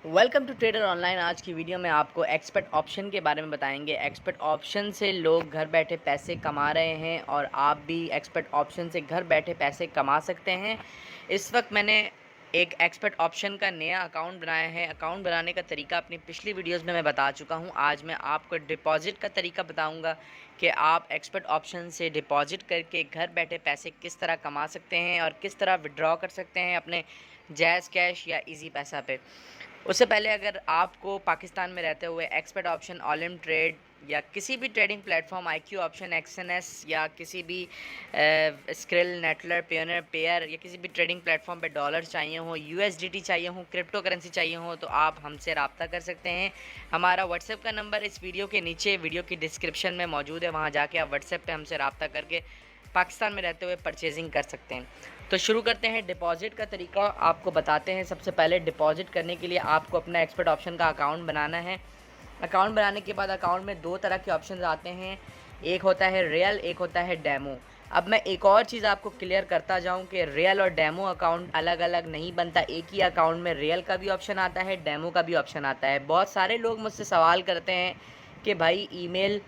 Welcome to trader online. आज की video में आपको एक्सपर्ट ऑप्शन के बारे में बताएंगे। एक्सपर्ट ऑप्शन से लोग घर बैठे पैसे कमा रहे हैं और आप भी एक्सपर्ट ऑप्शन से घर बैठे पैसे कमा सकते हैं। इस वक्त मैंने एक एक्सपर्ट ऑप्शन का नया अकाउंट बनाया है। अकाउंट बनाने का तरीका अपनी पिछली वीडियोस में मैं बता चुका हूं। आज मैं आपको डिपॉजिट का तरीका बताऊंगा कि आप एक्सपर्ट ऑप्शन से डिपॉजिट करके घर बैठे पैसे किस तरह कमा सकते हैं और किस तरह विड्रॉ कर सकते हैं अपने जैज़ कैश या इजी पैसा पे। उससे पहले अगर आपको पाकिस्तान में रहते हुए एक्सपर्ट ऑप्शन, ऑलिम ट्रेड या किसी भी trading platform, IQ option, XNS या किसी भी स्क्रिल, नेटलर, पेयोनियर, पेयर या किसी भी ट्रेडिंग प्लेटफॉर्म पे डॉलर चाहिए हो, USDT चाहिए हो, क्रिप्टो करेंसी चाहिए हो, तो आप हमसे रब्ता कर सकते हैं। हमारा व्हाट्सएप का नंबर इस वीडियो के नीचे वीडियो की डिस्क्रिप्शन में मौजूद है। वहाँ जाके आप व्हाट्सएप पे हमसे रब्ता करके पाकिस्तान में रहते हुए परचेजिंग कर सकते हैं। तो शुरू करते हैं। डिपॉजिट का तरीका आपको बताते हैं। सबसे पहले डिपॉजिट करने के लिए आपको अपना एक्सपर्ट ऑप्शन का अकाउंट बनाना है। अकाउंट बनाने के बाद अकाउंट में दो तरह के ऑप्शन आते हैं, एक होता है रियल, एक होता है डेमो। अब मैं एक और चीज़ आपको क्लियर करता जाऊं कि रियल और डेमो अकाउंट अलग अलग नहीं बनता। एक ही अकाउंट में रियल का भी ऑप्शन आता है, डेमो का भी ऑप्शन आता है। बहुत सारे लोग मुझसे सवाल करते हैं कि भाई ईमेल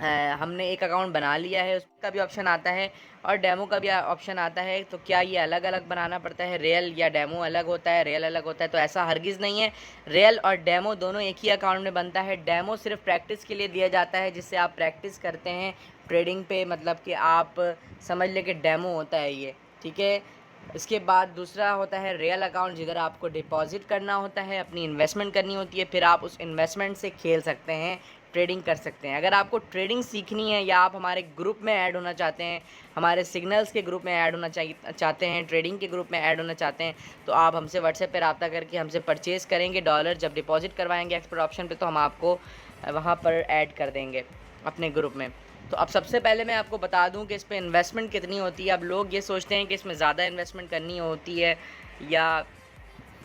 हमने एक अकाउंट बना लिया है, उसका भी ऑप्शन आता है और डेमो का भी ऑप्शन आता है, तो क्या ये अलग अलग बनाना पड़ता है? रियल या डेमो अलग होता है, रियल अलग होता है? तो ऐसा हरगिज़ नहीं है। रियल और डेमो दोनों एक ही अकाउंट में बनता है। डेमो सिर्फ प्रैक्टिस के लिए दिया जाता है, जिससे आप प्रैक्टिस करते हैं ट्रेडिंग पे, मतलब कि आप समझ लें कि डेमो होता है ये, ठीक है। इसके बाद दूसरा होता है रियल अकाउंट, जिधर आपको डिपॉजिट करना होता है, अपनी इन्वेस्टमेंट करनी होती है, फिर आप उस इन्वेस्टमेंट से खेल सकते हैं, ट्रेडिंग कर सकते हैं। अगर आपको ट्रेडिंग सीखनी है या आप हमारे ग्रुप में ऐड होना चाहते हैं, हमारे सिग्नल्स के ग्रुप में ऐड होना चाहते हैं, ट्रेडिंग के ग्रुप में ऐड होना चाहते हैं, तो आप हमसे व्हाट्सएप पर रब्ता करके हमसे परचेज़ करेंगे डॉलर। जब डिपॉजिट करवाएंगे एक्सपर्ट ऑप्शन पे, तो हम आपको वहाँ पर ऐड कर देंगे अपने ग्रुप में। तो अब सबसे पहले मैं आपको बता दूं कि इस पर इन्वेस्टमेंट कितनी होती है। अब लोग ये सोचते हैं कि इसमें ज़्यादा इन्वेस्टमेंट करनी होती है या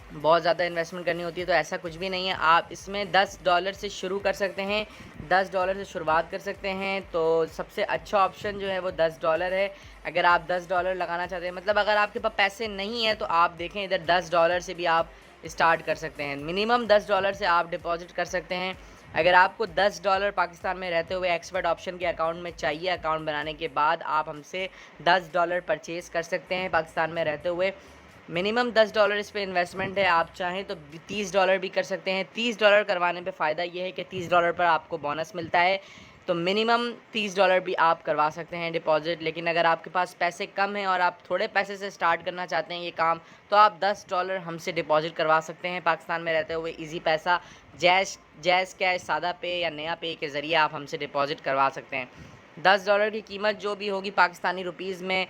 बहुत ज़्यादा इन्वेस्टमेंट करनी होती है, तो ऐसा कुछ भी नहीं है। आप इसमें $10 से शुरू कर सकते हैं, $10 से शुरुआत कर सकते हैं। तो सबसे अच्छा ऑप्शन जो है वो $10 है। अगर आप $10 लगाना चाहते हैं, मतलब अगर आपके पास पैसे नहीं है, तो आप देखें इधर $10 से भी आप स्टार्ट कर सकते हैं। मिनिमम $10 से आप डिपॉजिट कर सकते हैं। अगर आपको $10 पाकिस्तान में रहते हुए एक्सपर्ट ऑप्शन के अकाउंट में चाहिए, अकाउंट बनाने के बाद आप हमसे $10 परचेज़ कर सकते हैं पाकिस्तान में रहते हुए। मिनिमम $10 इस पे इन्वेस्टमेंट है। आप चाहें तो $30 भी कर सकते हैं। $30 करवाने पे फ़ायदा ये है कि $30 पर आपको बोनस मिलता है, तो मिनिमम $30 भी आप करवा सकते हैं डिपॉजिट। लेकिन अगर आपके पास पैसे कम हैं और आप थोड़े पैसे से स्टार्ट करना चाहते हैं ये काम, तो आप $10 हमसे डिपॉजिट करवा सकते हैं पाकिस्तान में रहते हुए। इजी पैसा, जैज़ कैश, सादा पे या नया पे के ज़रिए आप हमसे डिपॉजिट करवा सकते हैं। $10 की कीमत जो भी होगी पाकिस्तानी रुपीज़ में,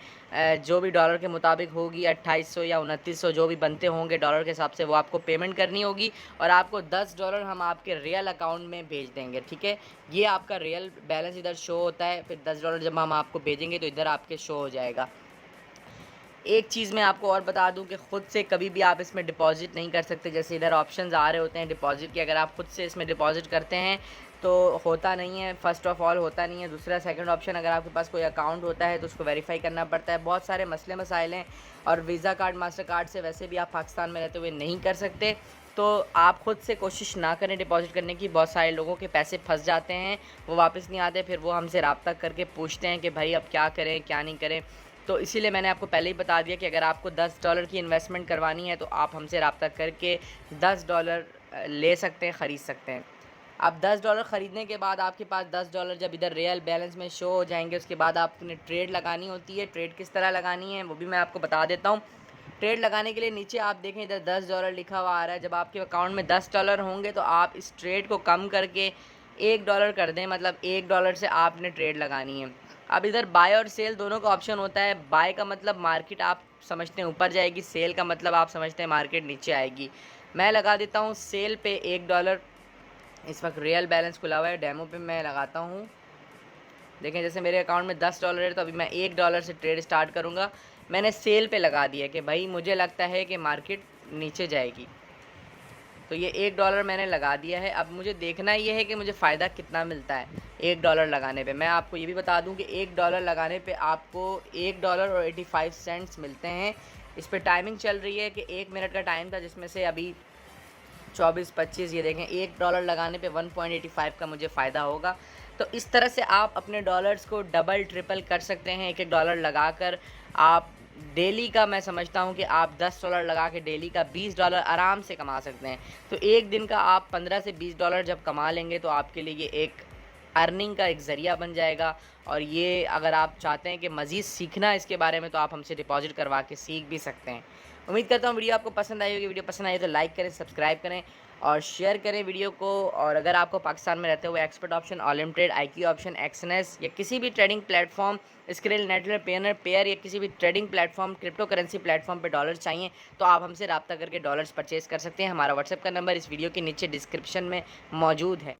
जो भी डॉलर के मुताबिक होगी, 2800 या 2900 जो भी बनते होंगे डॉलर के हिसाब से, वो आपको पेमेंट करनी होगी और आपको $10 हम आपके रियल अकाउंट में भेज देंगे, ठीक है। ये आपका रियल बैलेंस इधर शो होता है। फिर $10 जब हम आपको भेजेंगे तो इधर आपके शो हो जाएगा। एक चीज़ मैं आपको और बता दूं कि ख़ुद से कभी भी आप इसमें डिपॉजिट नहीं कर सकते। जैसे इधर ऑप्शंस आ रहे होते हैं डिपॉजिट के, अगर आप ख़ुद से इसमें डिपॉजिट करते हैं तो होता नहीं है। फ़र्स्ट ऑफ़ ऑल होता नहीं है। दूसरा, सेकंड ऑप्शन, अगर आपके पास कोई अकाउंट होता है तो उसको वेरीफाई करना पड़ता है। बहुत सारे मसले मसाइल हैं और वीज़ा कार्ड, मास्टर कार्ड से वैसे भी आप पाकिस्तान में रहते हुए नहीं कर सकते। तो आप ख़ुद से कोशिश ना करें डिपॉजिट करने की। बहुत सारे लोगों के पैसे फंस जाते हैं, वो वापस नहीं आते, फिर वो हमसे रब्ता करके पूछते हैं कि भाई अब क्या करें क्या नहीं करें। तो इसीलिए मैंने आपको पहले ही बता दिया कि अगर आपको $10 की इन्वेस्टमेंट करवानी है तो आप हमसे रब्ता करके $10 ले सकते हैं, ख़रीद सकते हैं। अब $10 ख़रीदने के बाद आपके पास $10 जब इधर रियल बैलेंस में शो हो जाएंगे, उसके बाद आपने ट्रेड लगानी होती है। ट्रेड किस तरह लगानी है वो भी मैं आपको बता देता हूँ। ट्रेड लगाने के लिए नीचे आप देखें इधर $10 लिखा हुआ आ रहा है। जब आपके अकाउंट में $10 होंगे तो आप इस ट्रेड को कम करके $1 कर दें, मतलब $1 से आपने ट्रेड लगानी है। अब इधर बाय और सेल दोनों का ऑप्शन होता है। बाय का मतलब मार्केट आप समझते हैं ऊपर जाएगी, सेल का मतलब आप समझते हैं मार्केट नीचे आएगी। मैं लगा देता हूँ सेल पे $1। इस वक्त रियल बैलेंस खुला हुआ है, डेमो पे मैं लगाता हूँ। देखें जैसे मेरे अकाउंट में $10 है, तो अभी मैं $1 से ट्रेड स्टार्ट करूँगा। मैंने सेल पे लगा दिया कि भाई मुझे लगता है कि मार्केट नीचे जाएगी, तो ये $1 मैंने लगा दिया है। अब मुझे देखना ये है कि मुझे फ़ायदा कितना मिलता है $1 लगाने पे। मैं आपको ये भी बता दूं कि $1 लगाने पे आपको $1.85 मिलते हैं। इस पर टाइमिंग चल रही है कि 1 मिनट का टाइम था, जिसमें से अभी 24, 25, ये देखें $1 लगाने पे 1.85 का मुझे फ़ायदा होगा। तो इस तरह से आप अपने डॉलर्स को डबल ट्रिपल कर सकते हैं। एक $1 लगाकर आप डेली का, मैं समझता हूँ कि आप $10 लगा के डेली का $20 आराम से कमा सकते हैं। तो एक दिन का आप 15 से $20 जब कमा लेंगे तो आपके लिए ये एक अर्निंग का एक ज़रिया बन जाएगा। और ये अगर आप चाहते हैं कि मज़ीद सीखना इसके बारे में, तो आप हमसे डिपॉजिट करवा के सीख भी सकते हैं। उम्मीद करता हूँ वीडियो आपको पसंद आई होगी। वीडियो पसंद आई तो लाइक करें, सब्सक्राइब करें और शेयर करें वीडियो को। और अगर आपको पाकिस्तान में रहते हुए expert option, Olymp trade, IQ option, एक्सएनएस या किसी भी trading platform, Skrill, network, Payeer या किसी भी trading platform, crypto currency platform पे डॉलर चाहिए तो आप हमसे रब्ता करके डॉलर्स परचेज़ कर सकते हैं। हमारा व्हाट्सएप का नंबर इस वीडियो के नीचे डिस्क्रिप्शन में मौजूद है।